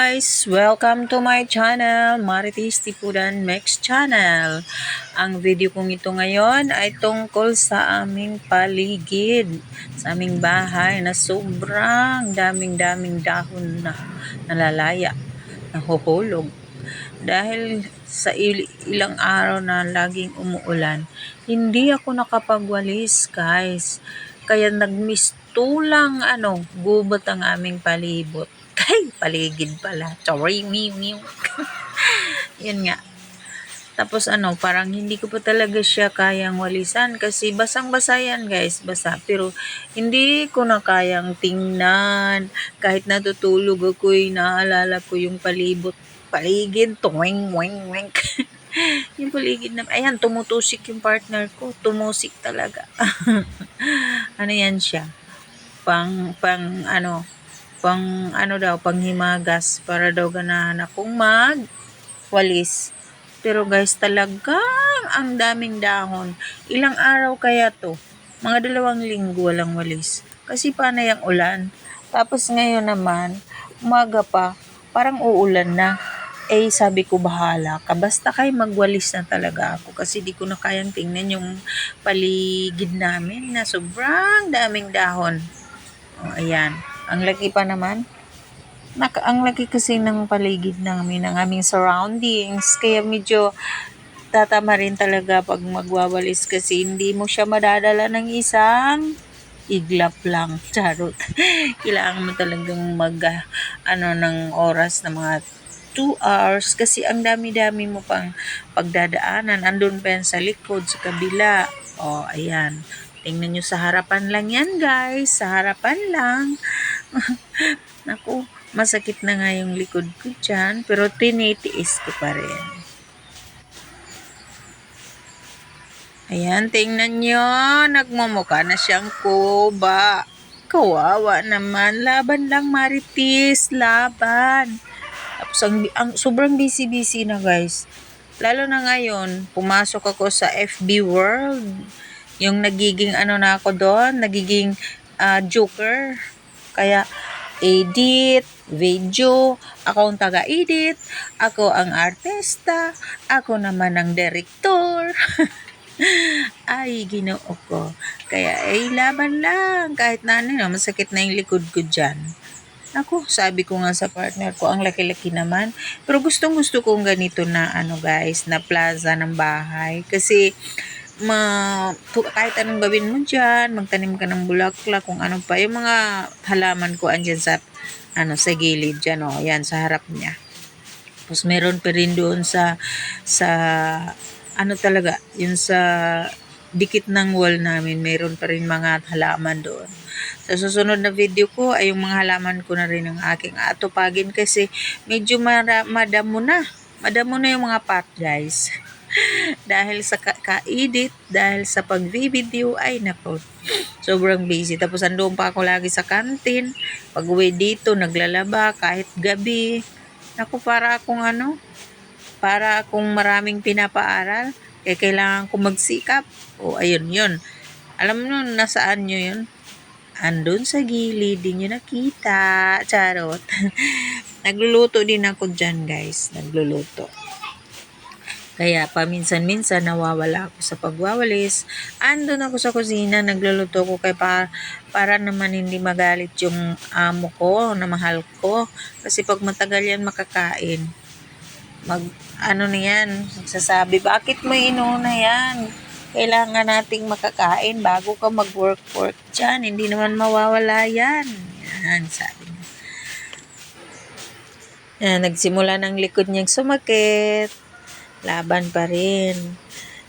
guys! Welcome to my channel, Marites Tipudan Mex Channel. Ang video kong ito ngayon ay tungkol sa aming paligid, sa aming bahay na sobrang daming dahon na nalalaya, nahuhulog. Dahil sa ilang araw na laging umuulan, hindi ako nakapagwalis guys. Kaya nagmistulang gubat ang aming palibot. Ay, paligid pala. Sorry, mew. Yun nga. Tapos parang hindi ko pa talaga siya kayang walisan kasi basang-basa yan guys, basa. Pero hindi ko na kayang tingnan. Kahit natutulog ako'y naalala ko yung paligid, tuwing. Yung paligid na, ayan, tumutusik yung partner ko. Tumusik talaga. Ano yan siya? Panghimagas para daw ganahan akong magwalis. Pero guys, talagang ang daming dahon. Ilang araw kaya to? Mga 2 linggo walang walis. Kasi panay ang ulan. Tapos ngayon naman, umaga pa, parang uulan na. Sabi ko bahala ka. Basta kay magwalis na talaga ako. Kasi di ko na kayang tingnan yung paligid namin na sobrang daming dahon. O, ayan. Ang laki pa naman. Ang laki kasi ng paligid namin, ng aming surroundings. Kaya medyo tatama rin talaga pag magwawalis kasi hindi mo siya madadala ng isang iglap lang. Charot. Kailangan mo talagang ng oras na mga 2 hours kasi ang dami-dami mo pang pagdadaanan. Andun pa yan sa likod, sa kabila. O, ayan. Tingnan nyo sa harapan lang yan, guys. Sa harapan lang. Naku, masakit na nga yung likod ko dyan. Pero tinitiis ko pa rin. Ayan, tingnan nyo. Nagmumukha na siyang kuba. Kawawa naman. Laban lang, Marites. Laban. Tapos sobrang busy na, guys. Lalo na ngayon, pumasok ako sa FB World. Yung nagiging na ako doon, nagiging joker. Kaya edit, video, ako ang taga-edit, ako ang artista, ako naman ang director. Ay, Ginoo ko. Kaya laban lang. Kahit na masakit na yung likod ko dyan. Ako, sabi ko nga sa partner ko, ang laki-laki naman. Pero gustong-gusto kong ganito na guys, na plaza ng bahay. Kasi kahit anong gawin mo dyan, magtanim ka ng bulaklak, kung ano pa, yung mga halaman ko andyan sa gilid dyan, yan, sa harap niya. Tapos meron pa rin doon sa talaga, yun sa dikit ng wall namin, meron pa rin mga halaman doon. Sa susunod na video ko ay yung mga halaman ko na rin ang aking atupagin kasi medyo madamo na yung mga pot guys. Dahil sa ka-edit, dahil sa pag-video, ay nako, sobrang busy. Tapos andoon pa ako lagi sa kantin, pag uwi dito, naglalaba, kahit gabi. Naku, para akong maraming pinapaaral, kaya kailangan ko magsikap. O, ayun yun. Alam mo nasaan nyo yun? Andun sa gilid, di nyo nakita. Charot. Nagluluto din ako dyan, guys. Nagluluto. Kaya paminsan-minsan nawawala ako sa pagwawalis. Andun ako sa kusina, nagluluto ko para naman hindi magalit yung amo ko na mahal ko. Kasi pag matagal yan makakain, magsasabi, bakit mo inuna yan? Kailangan nating makakain bago ka mag-work dyan. Hindi naman mawawala yan. Yan, sabi niya. Yan, nagsimula ng likod niyang sumakit. Laban pa rin.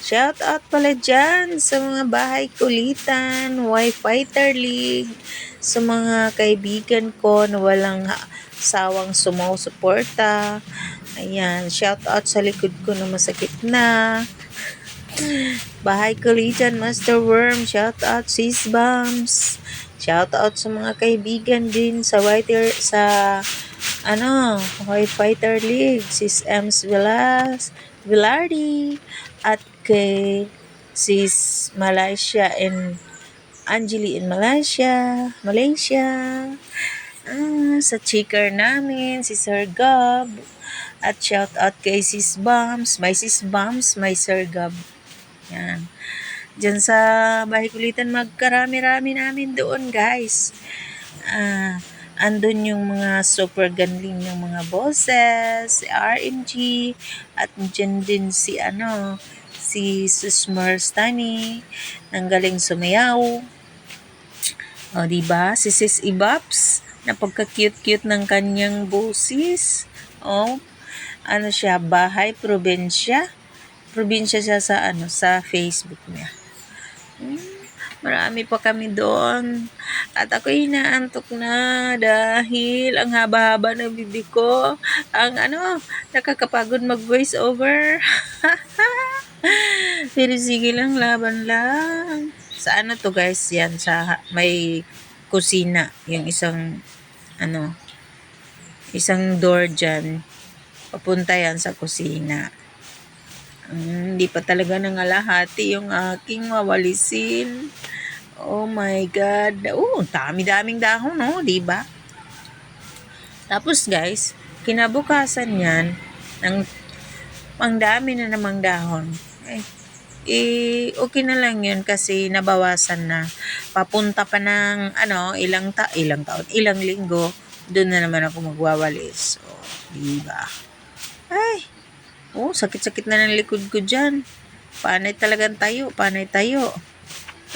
Shout out pala dyan sa mga bahay kulitan, Wi-Fighter League, sa mga kaibigan ko na walang sawang sumusuporta. Ayan, shout out sa likod ko na masakit na. Bahay kulitan, Master Worm, shout out Sis Bams. Shout out sa mga kaibigan din sa Wi-Fighter League, Sis Ems Velardi, at kay Sis Malaysia and Angeli in Malaysia. sa cheaker namin, si Sir Gab. At shout out kay Sis Bams, may Sir Gab. Yan. Diyan sa Bahay Kulitan, magkarami-rami namin doon, guys. Andun yung mga super ganling ng mga bosses, si RMG, at dyan din si Susmar Stani, nang galing sumayaw. O, diba? Si Sis Ibaps, napagka-cute-cute ng kanyang boses. O, siya, bahay, probinsya. Probinsya siya sa Facebook niya. Marami pa kami doon. At ako'y inaantok na dahil ang haba-haba ng bibig ko. Ang nakakapagod mag-voice over. Pero sige lang, laban lang. Sa to guys, yan sa may kusina. Yung isang door dyan. Papunta yan sa kusina. Hindi pa talaga nangalahati yung aking mawalisin. Oh my God. Dami-daming dahon, no? Diba? Tapos guys, kinabukasan yan, ang dami na namang dahon. Okay na lang yun kasi nabawasan na. Papunta pa ng ilang taon, ilang linggo, doon na naman ako magwawalis. So, diba? Ay, sakit-sakit na ng likod ko dyan. Panay tayo.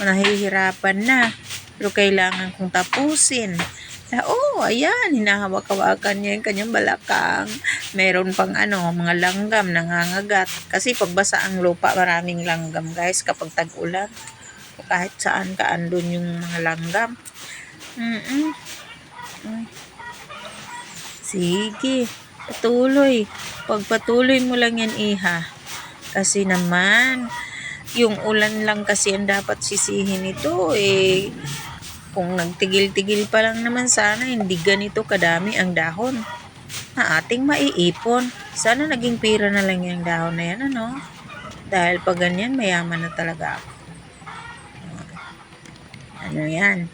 Nahihirapan na. Pero kailangan kong tapusin. Ayan, hinahawak-hawakan niya yung kanyang balakang. Meron pang mga langgam nangangagat. Kasi pagbasa ang lupa, maraming langgam guys kapag tag-ulan. Kahit saan ka andun yung mga langgam. Sige, patuloy. Pagpatuloy mo lang yan, iha. Kasi naman, yung ulan lang kasi ang dapat sisihin ito kung nagtigil-tigil pa lang naman sana, hindi ganito kadami ang dahon na ating maiipon. Sana naging pira na lang yung dahon na yan, Dahil pag ganyan, mayaman na talaga ako. Yan.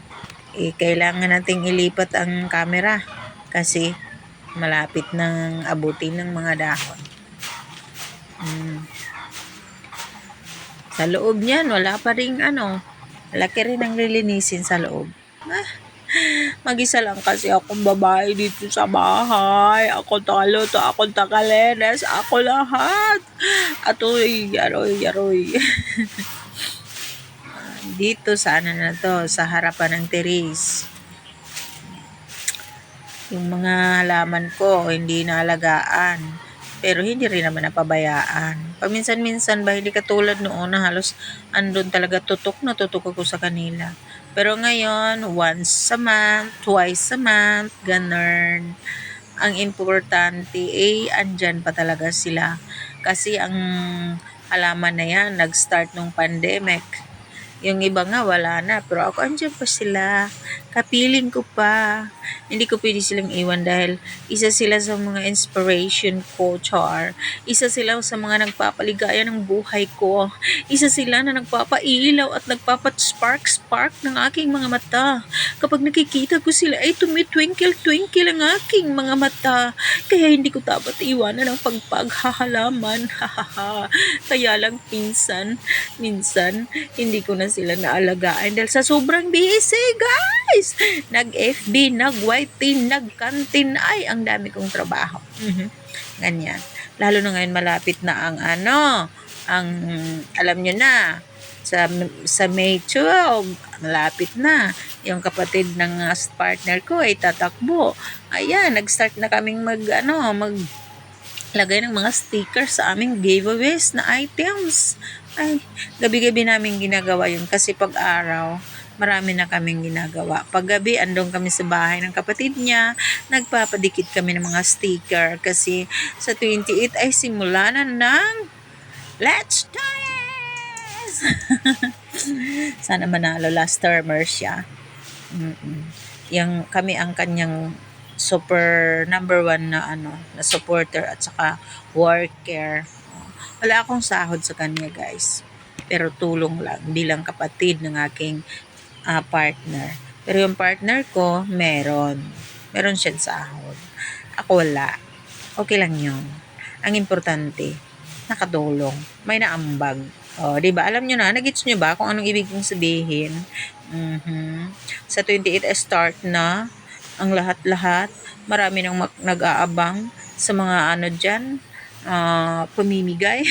Kailangan nating ilipat ang camera kasi malapit nang abutin ng mga dahon. Sa loob niyan, wala pa ring malaki rin ang lilinisin sa loob. Mag-isa lang kasi akong babae dito sa bahay. Ako to, akong takalenes, ako lahat. Atoy, yaroy. Dito sa sa harapan ng teres. Yung mga halaman ko, hindi naalagaan. Pero hindi rin naman napabayaan. Paminsan-minsan ba, hindi katulad noon na halos andun talaga tutok ako sa kanila. Pero ngayon, once a month, twice a month, ganun. Ang importante andyan pa talaga sila. Kasi ang halaman na yan, nag-start nung pandemic. Yung iba nga wala na, pero ako andyan pa sila. Kapiling ko pa. Hindi ko pwede silang iwan dahil isa sila sa mga inspiration ko, char. Isa sila sa mga nagpapaligaya ng buhay ko. Isa sila na nagpapailaw at nagpapaspark ng aking mga mata. Kapag nakikita ko sila ay tumitwinkle-twinkle ang aking mga mata. Kaya hindi ko dapat iwanan ang pagpaghahalaman. Kaya lang minsan, hindi ko na sila naalagaan dahil sa sobrang busy, guys. Nag-FB, nag-YT, nag-canteen. Ay, ang dami kong trabaho. Ganyan. Lalo na ngayon malapit na ang alam nyo na, sa May 12, malapit na. Yung kapatid ng partner ko ay tatakbo. Ayan, nag-start na kaming lagay ng mga stickers sa aming giveaways na items. Ay, gabi-gabi namin ginagawa yun kasi pag-araw, marami na kaming ginagawa. Pag gabi, andong kami sa bahay ng kapatid niya, nagpapadikit kami ng mga sticker kasi sa 28 ay simula na ng Let's Dance! Sana manalo last termer siya. Kami ang kanyang super number 1 na supporter at saka worker. Wala akong sahod sa kanya, guys. Pero tulong lang bilang kapatid ng aking partner. Pero yung partner ko, meron. Meron siyang sahod. Ako wala. Okay lang yun. Ang importante, nakatulong. May naambag. O, di ba? Alam nyo na, nagets nyo ba kung anong ibig kong sabihin? Sa 28 start na ang lahat-lahat. Marami nang nag-aabang sa mga ano dyan, pamimigay.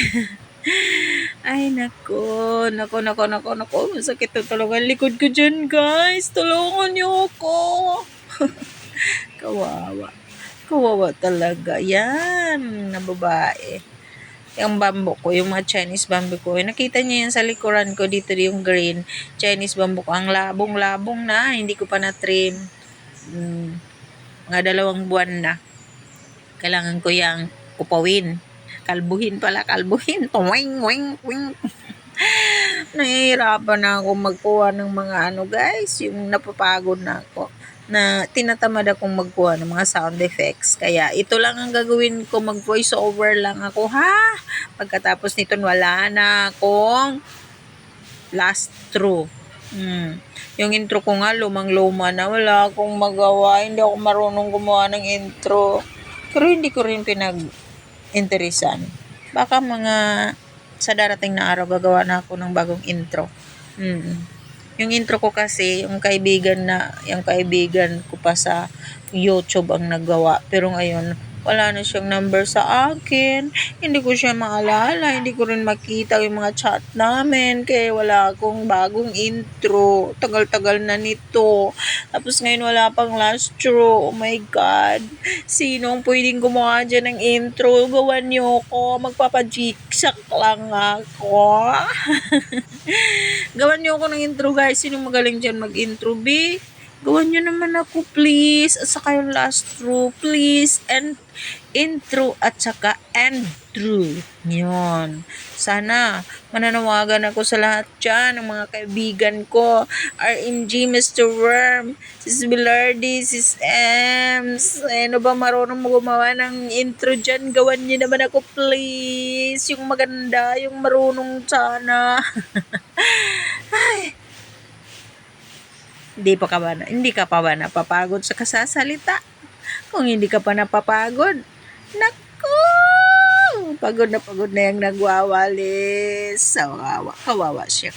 Ay, nako. Masakit na talaga ang likod ko dyan, guys. Tulungan niyo ako. Kawawa talaga. Yan, na babae. Yung bamboo ko, yung mga Chinese bamboo ko. Nakita niyo yan sa likuran ko. Dito yung green. Chinese bamboo ko. Ang labong-labong na. Hindi ko pa na-trim. Mga 2 buwan na. Kailangan ko yung upawin. Kalbuhin. Tuwing, wing. Nahihirapan na ako magkuha ng mga guys. Yung napapagod na ako. Na tinatamad akong magkuha ng mga sound effects. Kaya ito lang ang gagawin ko, mag voice over lang ako ha. Pagkatapos nito wala na akong last through. Yung intro ko nga lumang-luma na, wala akong magawa, hindi ako marunong gumawa ng intro. Pero hindi ko rin pinag-interesan. Baka sa darating na araw gagawa na ako ng bagong intro. Yung intro ko kasi, yung kaibigan ko pa sa YouTube ang naggawa. Pero ngayon, wala na siyang number sa akin. Hindi ko siya maalala. Hindi ko rin makita yung mga chat namin. Kaya wala akong bagong intro. Tagal-tagal na nito. Tapos ngayon wala pang last through. Oh my God. Sinong pwedeng gumawa dyan ng intro? Gawan niyo ko. Magpapajiksak lang ako. Gawan niyo ako ng intro, guys. Sino magaling dyan mag-intro, B? Gawan niyo naman ako, please. At saka yung last through, please. And intro at saka Andrew. Yun. Sana mananawagan ako sa lahat dyan, ng mga kaibigan ko. RMG, Mr. Worm, Sis Bilardi, Sis Ems. Ano ba marunong mo gumawa ng intro dyan? Gawan niyo naman ako, please. Yung maganda, yung marunong sana. Ay. Hindi ka pa ba napapagod sa kasasalita? Kung hindi ka pa napapagod, naku! Pagod na yung nagwawalis. Kawawa siya.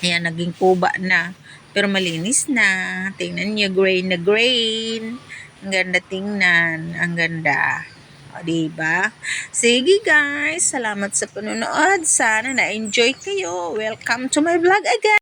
Ayan, naging kuba na. Pero malinis na. Tingnan niyo, grain na grain. Ang ganda tingnan. Ang ganda. O, diba? Sige guys, salamat sa panonood. Sana na-enjoy kayo. Welcome to my vlog again.